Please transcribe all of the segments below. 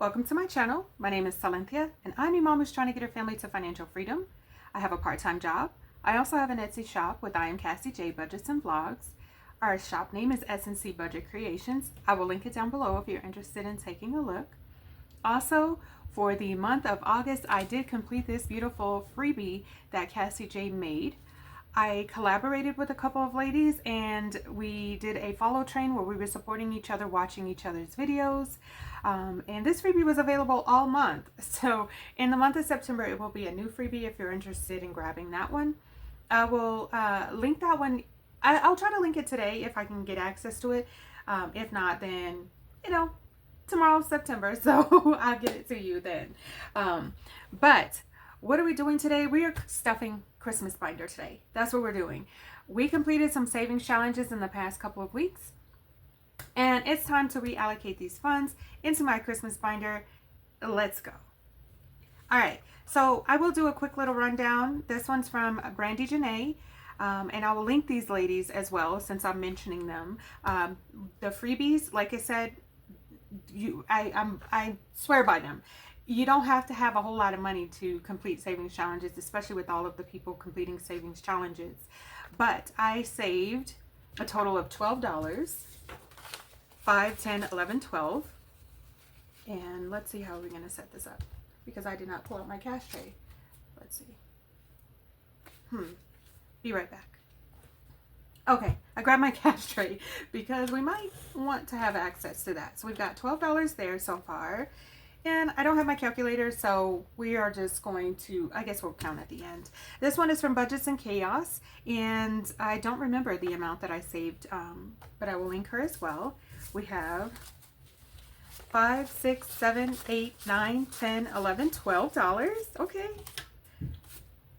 Welcome to my channel. My name is Silynthia and I'm a mom who's trying to get her family to financial freedom. I have a part-time job. I also have an Etsy shop with I am Cassie J Budgets and Vlogs. Our shop name is SilynthiaC Budget Creations. I will link it down below if you're interested in taking a look. Also, for the month of August, I did complete this beautiful freebie that Cassie J made. I collaborated with a couple of ladies and we did a follow train where we were supporting each other, watching each other's videos. And this freebie was available all month. So in the month of September, it will be a new freebie if you're interested in grabbing that one. I will link that one. I'll try to link it today if I can get access to it. If not, then, tomorrow's September, so I'll get it to you then. But what are we doing today? We are stuffing Christmas binder today. That's what we're doing. We completed some savings challenges in the past couple of weeks, and it's time to reallocate these funds into my Christmas binder. Let's go. All right, so I will do a quick little rundown. This one's from Brandy Janae. And I will link these ladies as well since I'm mentioning them. The freebies, like I said, I swear by them. You don't have to have a whole lot of money to complete savings challenges, especially with all of the people completing savings challenges. But I saved a total of $12, 5, 10, 11, 12. And let's see how we're going to set this up because I did not pull out my cash tray. Let's see. Be right back. Okay, I grabbed my cash tray because we might want to have access to that. So we've got $12 there so far. And I don't have my calculator, so we are just going to, I guess we'll count at the end. This one is from Budgets and Chaos, and I don't remember the amount that I saved, but I will link her as well. We have 5, 6, 7, 8, 9, 10, 11, $12. Okay.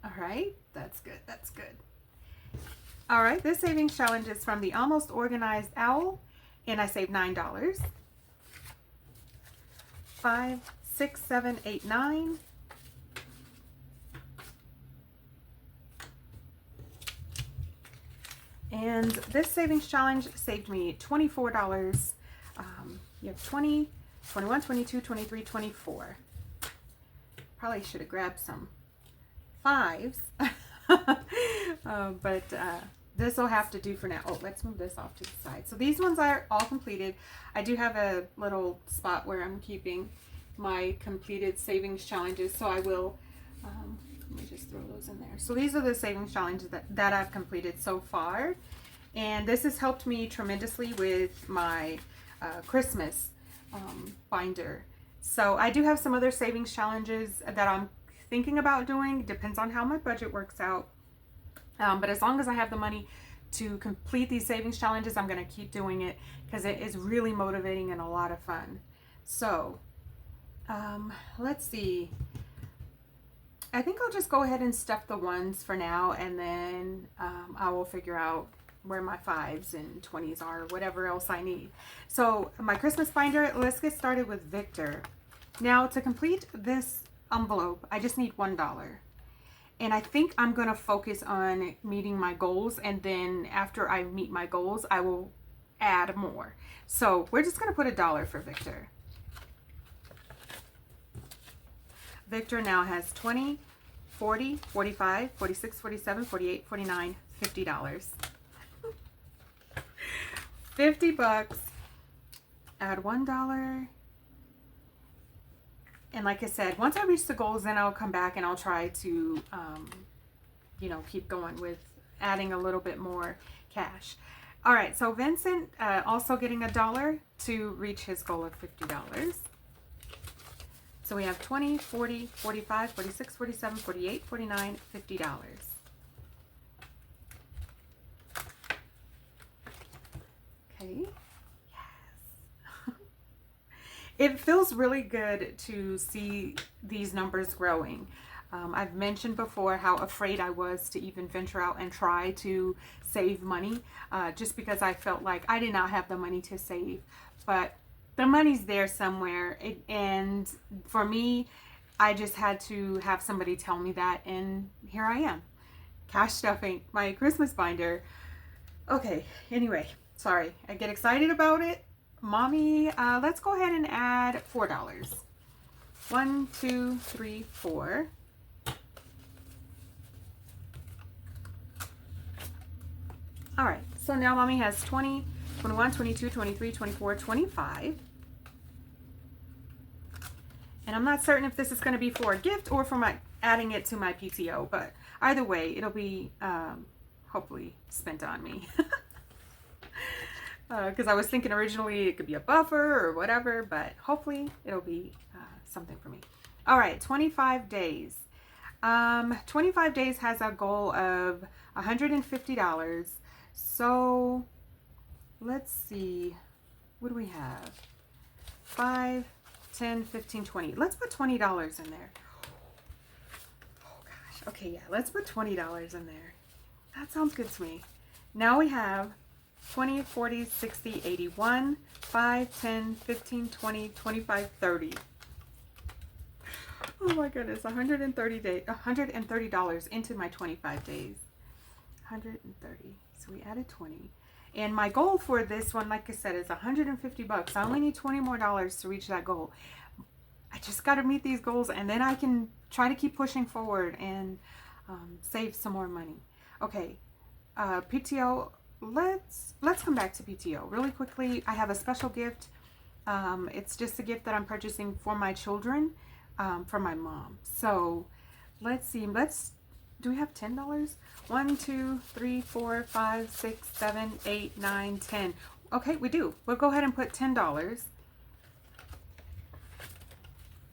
All right, that's good, that's good. All right, this savings challenge is from the Almost Organized Owl, and I saved $9. 5, 6, 7, 8, 9. And this savings challenge saved me $24. You have 20, 21, 22, 23, 24. Probably should have grabbed some 5s. But this will have to do for now. Oh, let's move this off to the side. So these ones are all completed. I do have a little spot where I'm keeping my completed savings challenges. So I will, let me just throw those in there. So these are the savings challenges that I've completed so far. And this has helped me tremendously with my Christmas binder. So I do have some other savings challenges that I'm thinking about doing. Depends on how my budget works out. But as long as I have the money to complete these savings challenges, I'm going to keep doing it because it is really motivating and a lot of fun. So let's see. I think I'll just go ahead and stuff the ones for now, and then I will figure out where my 5s and 20s are, or whatever else I need. So my Christmas binder, let's get started with Victor. Now to complete this envelope, I just need $1. And I think I'm going to focus on meeting my goals, and then after I meet my goals, I will add more. So we're just going to put $1 for Victor. Victor now has 20, 40, 45, 46, 47, 48, 49, $50. 50 bucks. Add $1. And like I said, once I reach the goals, then I'll come back and I'll try to, keep going with adding a little bit more cash. All right, so Vincent also getting $1 to reach his goal of $50. So we have 20, 40, 45, 46, 47, 48, 49, $50. Okay. It feels really good to see these numbers growing. I've mentioned before how afraid I was to even venture out and try to save money just because I felt like I did not have the money to save. But the money's there somewhere. And for me, I just had to have somebody tell me that. And here I am, cash stuffing my Christmas binder. Okay, anyway, sorry. I get excited about it. Mommy, let's go ahead and add $4. 1, 2, 3, 4. All right, so now mommy has 20, 21, 22, 23, 24, 25. And I'm not certain if this is going to be for a gift or for my adding it to my PTO, but either way, it'll be hopefully spent on me. Because I was thinking originally it could be a buffer or whatever, but hopefully it'll be something for me. All right, 25 days. 25 days has a goal of $150. So let's see, what do we have? 5, 10, 15, 20. Let's put $20 in there. Oh gosh. Okay, yeah, let's put $20 in there. That sounds good to me. Now we have 20, 40, 60, 81, 5, 10, 15, 20, 25, 30. Oh my goodness, $130 into my 25 days. 130. So we added 20. And my goal for this one, like I said, is $150. I only need $20 more to reach that goal. I just got to meet these goals, and then I can try to keep pushing forward and save some more money. Okay, PTO. Let's come back to PTO really quickly. I have a special gift. It's just a gift that I'm purchasing for my children, from my mom. So let's see. Do we have $10? 1, 2, 3, 4, 5, 6, 7, 8, 9, 10. Okay, we do. We'll go ahead and put $10.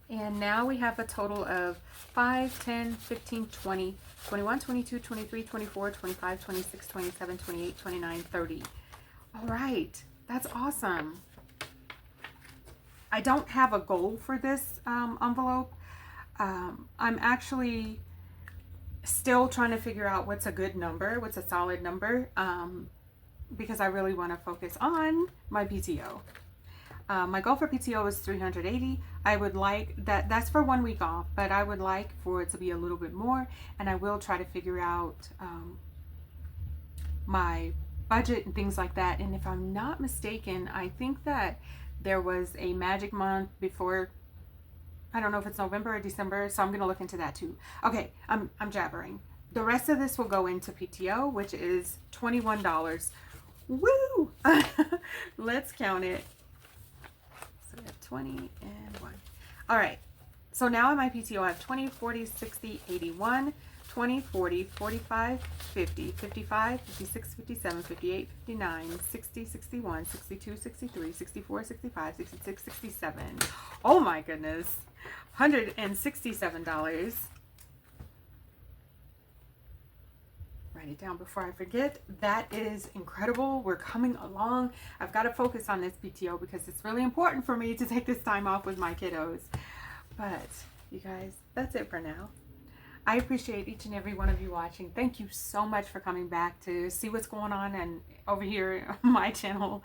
And now we have a total of 5, 10, 15, 20, 21, 22, 23, 24, 25, 26, 27, 28, 29, 30. All right, that's awesome. I don't have a goal for this envelope. I'm actually still trying to figure out what's a good number, what's a solid number, because I really want to focus on my PTO. My goal for PTO is 380. I would like that's for 1 week off, but I would like for it to be a little bit more, and I will try to figure out my budget and things like that. And if I'm not mistaken, I think that there was a magic month before. I don't know if it's November or December, so I'm going to look into that too. Okay, I'm jabbering. The rest of this will go into PTO, which is $21. Woo! Let's count it. So we have 20 and 1. All right. So now in my PTO, I have 20, 40, 60, 81, 20, 40, 45, 50, 55, 56, 57, 58, 59, 60, 61, 62, 63, 64, 65, 66, 67. Oh my goodness. $167. Write it down before I forget. That is incredible. We're coming along. I've got to focus on this PTO because it's really important for me to take this time off with my kiddos. But you guys, that's it for now. I appreciate each and every one of you watching. Thank you so much for coming back to see what's going on and over here on my channel.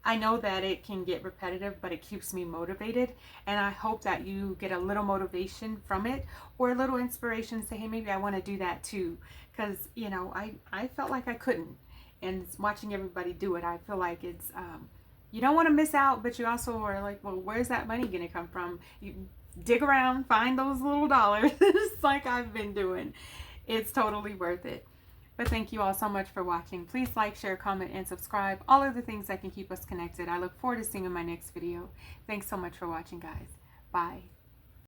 I know that it can get repetitive, but it keeps me motivated, and I hope that you get a little motivation from it or a little inspiration to say, hey, maybe I want to do that too, because you know, I felt like I couldn't, and watching everybody do it, I feel like it's you don't want to miss out, but you also are like, well, where's that money gonna come from? You dig around, find those little dollars like I've been doing. It's totally worth it. But thank you all so much for watching. Please like, share, comment, and subscribe. All of the things that can keep us connected. I look forward to seeing you in my next video. Thanks so much for watching, guys. Bye.